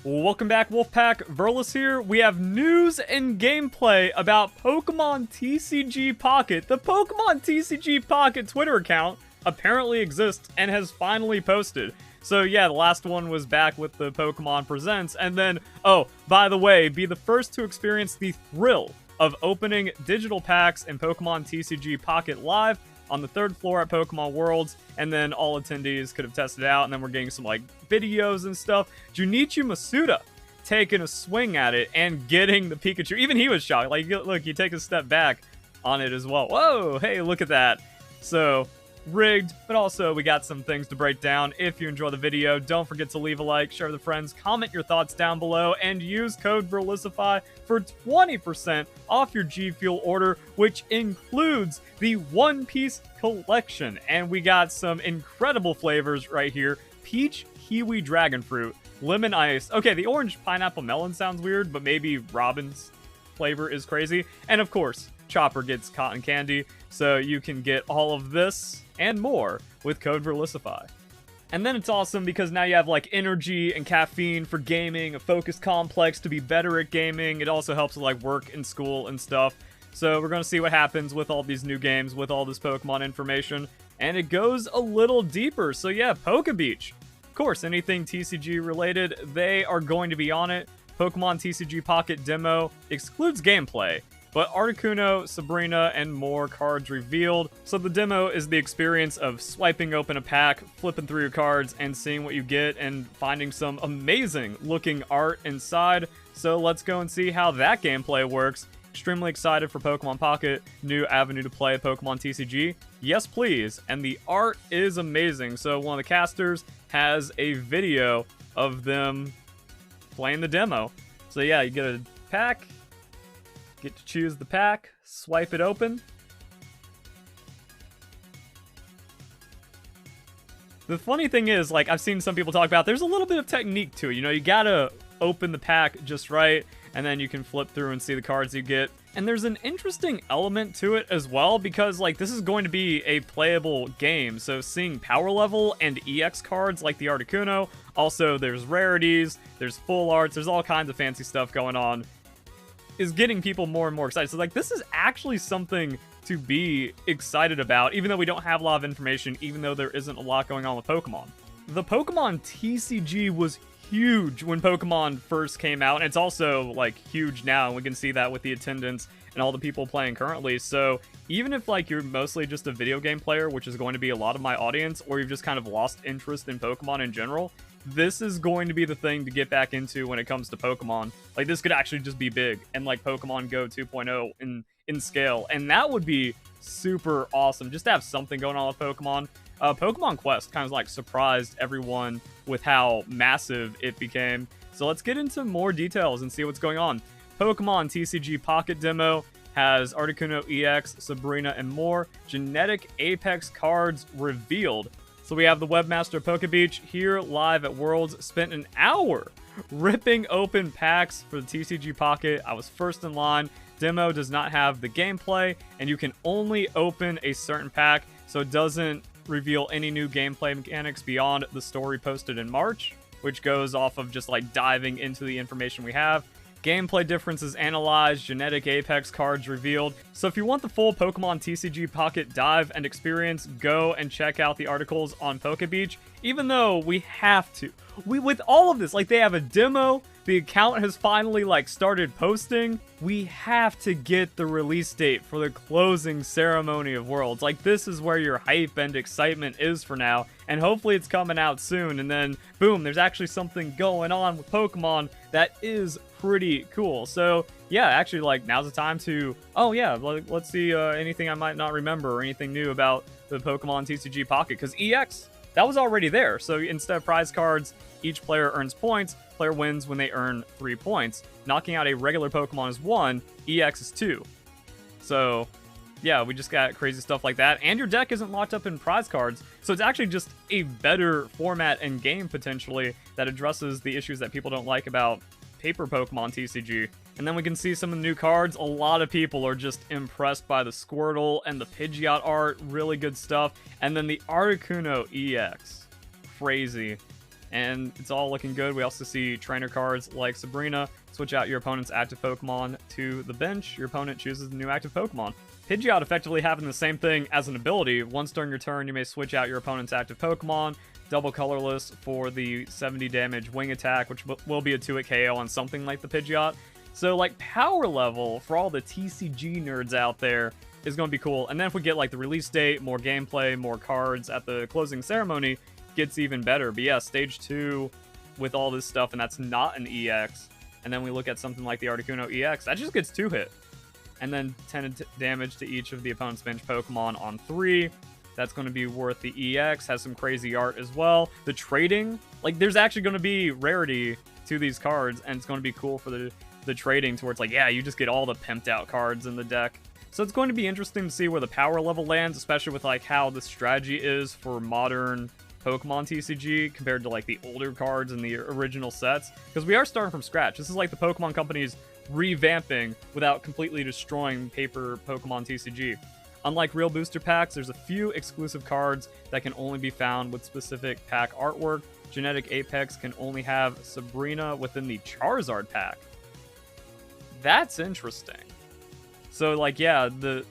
Welcome back, Wolfpack. Verlis here. We have news and gameplay about Pokemon TCG Pocket. The Pokemon TCG Pocket Twitter account apparently exists and has finally posted. So yeah, the last one was back with the Pokemon Presents, and then, oh, by the way, be the first to experience the thrill of opening digital packs in Pokemon TCG Pocket Live on the 3rd floor at Pokemon Worlds, and then all attendees could have tested it out, and then we're getting some like videos and stuff. Junichi Masuda taking a swing at it and getting the Pikachu. Even he was shocked. Like, look, you take a step back on it as well. Whoa, hey, look at that. So rigged, but also we got some things to break down. If you enjoy the video, don't forget to leave a like, share with friends, comment your thoughts down below, and use code Verlisify for 20% off your G Fuel order, which includes the One Piece collection. And we got some incredible flavors right here: peach, kiwi, dragon fruit, lemon ice. Okay, the orange pineapple melon sounds weird, but maybe Robin's flavor is crazy. And of course, Chopper gets cotton candy, so you can get all of this and more with code Verlisify. And then it's awesome because now you have like energy and caffeine for gaming, a focused complex to be better at gaming. It also helps with like work and school and stuff. So we're going to see what happens with all these new games, with all this Pokemon information. And it goes a little deeper. So yeah, Pokebeach. Of course, anything TCG related, they are going to be on it. Pokemon TCG Pocket Demo excludes gameplay, but Articuno, Sabrina, and more cards revealed. So the demo is the experience of swiping open a pack, flipping through your cards, and seeing what you get, and finding some amazing looking art inside. So let's go and see how that gameplay works. Extremely excited for Pokemon Pocket, new avenue to play Pokemon TCG. Yes, please. And the art is amazing. So one of the casters has a video of them playing the demo. So yeah, you get a pack, get to choose the pack, swipe it open. The funny thing is, like, I've seen some people talk about, there's a little bit of technique to it. You know, you gotta open the pack just right, and then you can flip through and see the cards you get. And there's an interesting element to it as well, because, like, this is going to be a playable game. So seeing power level and EX cards like the Articuno, also there's rarities, there's full arts, there's all kinds of fancy stuff going on, is getting people more and more excited. So like, this is actually something to be excited about, even though we don't have a lot of information, even though there isn't a lot going on with Pokemon. The Pokemon TCG was huge when Pokemon first came out, and it's also like huge now, and we can see that with the attendance and all the people playing currently. So even if like you're mostly just a video game player, which is going to be a lot of my audience, or you've just kind of lost interest in Pokemon in general, this is going to be the thing to get back into when it comes to Pokemon. Like, this could actually just be big, and like Pokemon Go 2.0 in scale, and that would be super awesome just to have something going on with Pokemon. Pokemon Quest kind of like surprised everyone with how massive it became. So let's get into more details and see what's going on. Pokemon TCG Pocket Demo has Articuno EX, Sabrina, and more. Genetic Apex cards revealed. So we have the webmaster Pokebeach here live at Worlds. Spent an hour ripping open packs for the TCG Pocket. I was first in line. Demo does not have the gameplay, and you can only open a certain pack, so it doesn't reveal any new gameplay mechanics beyond the story posted in March, which goes off of just like diving into the information we have. Gameplay differences analyzed, genetic Apex cards revealed. So if you want the full Pokemon TCG Pocket dive and experience, go and check out the articles on Pokebeach. Even though we have to, with all of this, like, they have a demo, the account has finally like started posting, we have to get the release date for the closing ceremony of Worlds. Like, this is where your hype and excitement is for now, and hopefully it's coming out soon, and then boom, there's actually something going on with Pokemon that is pretty cool. So yeah, actually, like, now's the time to, oh yeah, let's see anything I might not remember or anything new about the Pokemon TCG Pocket, because EX, that was already there. So instead of prize cards, each player earns points. Player wins when they earn 3 points. Knocking out a regular Pokemon is 1, EX is 2. So yeah, we just got crazy stuff like that. And your deck isn't locked up in prize cards, so it's actually just a better format and game potentially that addresses the issues that people don't like about paper Pokemon TCG. And then we can see some of the new cards. A lot of people are just impressed by the Squirtle and the Pidgeot art. Really good stuff. And then the Articuno EX. Crazy. and it's all looking good. We also see trainer cards like Sabrina. Switch out your opponent's active Pokemon to the bench. Your opponent chooses the new active Pokemon. Pidgeot effectively having the same thing as an ability. Once during your turn, you may switch out your opponent's active Pokemon. Double colorless for the 70 damage wing attack, which will be a 2-hit KO on something like the Pidgeot. So, like, power level for all the TCG nerds out there is going to be cool. And then if we get, like, the release date, more gameplay, more cards at the closing ceremony, gets even better. But yeah, stage 2 with all this stuff, and that's not an EX. And then we look at something like the Articuno EX. That just gets 2-hit. And then 10 damage to each of the opponent's bench Pokemon on 3. That's going to be worth the EX. Has some crazy art as well. The trading, like, there's actually going to be rarity to these cards, and it's going to be cool for the trading to where it's like, yeah, you just get all the pimped out cards in the deck. So it's going to be interesting to see where the power level lands, especially with, like, how the strategy is for modern Pokemon TCG compared to, like, the older cards in the original sets, because we are starting from scratch. This is like the Pokemon companies revamping without completely destroying paper Pokemon TCG. Unlike real booster packs, there's a few exclusive cards that can only be found with specific pack artwork. Genetic Apex can only have Sabrina within the Charizard pack. That's interesting. So, like, yeah, the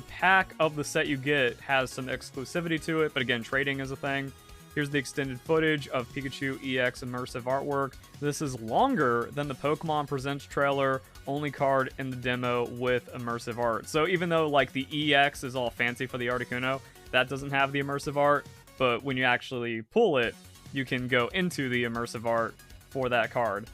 pack of the set you get has some exclusivity to it, but again, trading is a thing. Here's the extended footage of Pikachu EX immersive artwork. This is longer than the Pokemon Presents trailer, only card in the demo with immersive art. So even though, like, the EX is all fancy for the Articuno, that doesn't have the immersive art, but when you actually pull it, you can go into the immersive art for that card.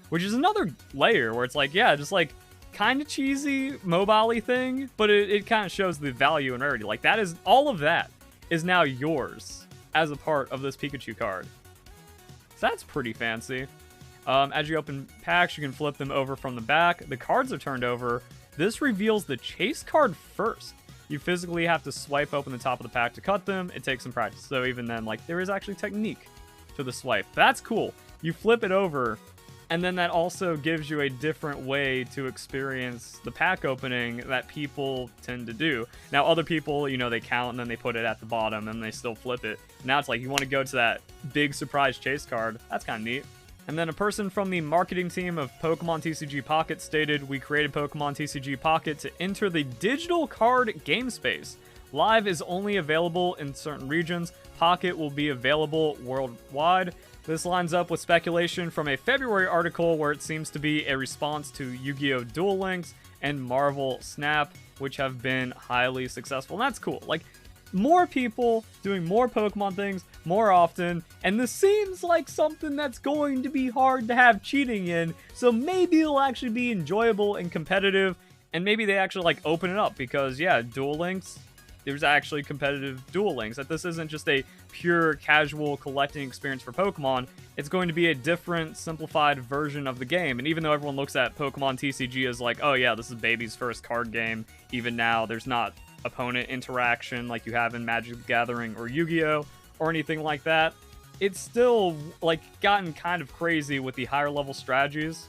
Which is another layer where it's like, yeah, just like kind of cheesy, mobile-y thing, but it kind of shows the value and rarity. Like, that is, all of that is now yours as a part of this Pikachu card. So that's pretty fancy. As you open packs, you can flip them over from the back. The cards are turned over. This reveals the chase card first. You physically have to swipe open the top of the pack to cut them. It takes some practice. So even then, like, there is actually technique to the swipe. That's cool. You flip it over, and then that also gives you a different way to experience the pack opening that people tend to do. Now, other people, you know, they count and then they put it at the bottom and they still flip it. Now it's like you want to go to that big surprise chase card. That's kind of neat. And then a person from the marketing team of Pokemon TCG Pocket stated, "We created Pokemon TCG Pocket to enter the digital card game space. Live is only available in certain regions. Pocket will be available worldwide." This lines up with speculation from a February article where it seems to be a response to Yu-Gi-Oh! Duel Links and Marvel Snap, which have been highly successful. And that's cool. Like, more people doing more Pokemon things more often, and this seems like something that's going to be hard to have cheating in, so maybe it'll actually be enjoyable and competitive, and maybe they actually, like, open it up, because, yeah, Duel Links, there's actually competitive Duel Links, that this isn't just a pure casual collecting experience for Pokemon. It's going to be a different, simplified version of the game. And even though everyone looks at Pokemon TCG as like, oh yeah, this is baby's first card game, even now there's not opponent interaction like you have in Magic the Gathering or Yu-Gi-Oh! Or anything like that, it's still, like, gotten kind of crazy with the higher level strategies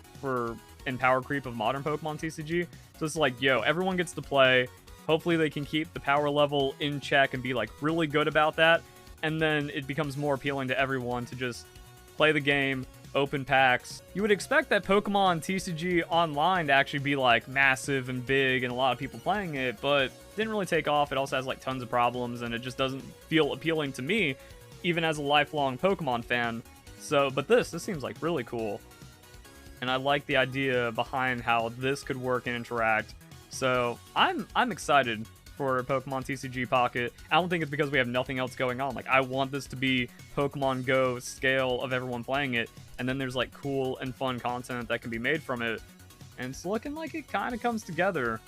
and power creep of modern Pokemon TCG. So it's like, yo, everyone gets to play. Hopefully they can keep the power level in check and be, like, really good about that. And then it becomes more appealing to everyone to just play the game, open packs. You would expect that Pokemon TCG Online to actually be, like, massive and big and a lot of people playing it, but didn't really take off. It also has, like, tons of problems, and it just doesn't feel appealing to me, even as a lifelong Pokemon fan. So, but this seems, like, really cool. And I like the idea behind how this could work and interact. So I'm excited for Pokemon TCG Pocket. I don't think it's because we have nothing else going on. Like, I want this to be Pokemon Go scale of everyone playing it, and then there's, like, cool and fun content that can be made from it. And it's looking like it kind of comes together.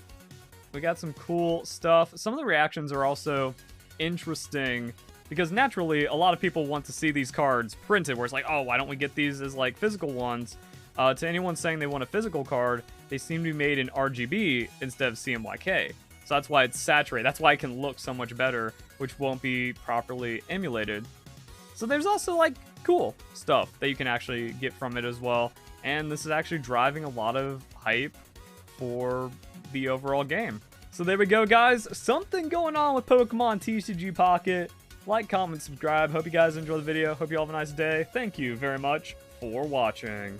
We got some cool stuff. Some of the reactions are also interesting because naturally a lot of people want to see these cards printed, where it's like, oh, why don't we get these as, like, physical ones? To anyone saying they want a physical card, they seem to be made in RGB instead of CMYK. So that's why it's saturated. That's why it can look so much better, which won't be properly emulated. So there's also, like, cool stuff that you can actually get from it as well. And this is actually driving a lot of hype for the overall game. So there we go, guys. Something going on with Pokemon TCG Pocket. Like, comment, subscribe. Hope you guys enjoy the video. Hope you all have a nice day. Thank you very much for watching.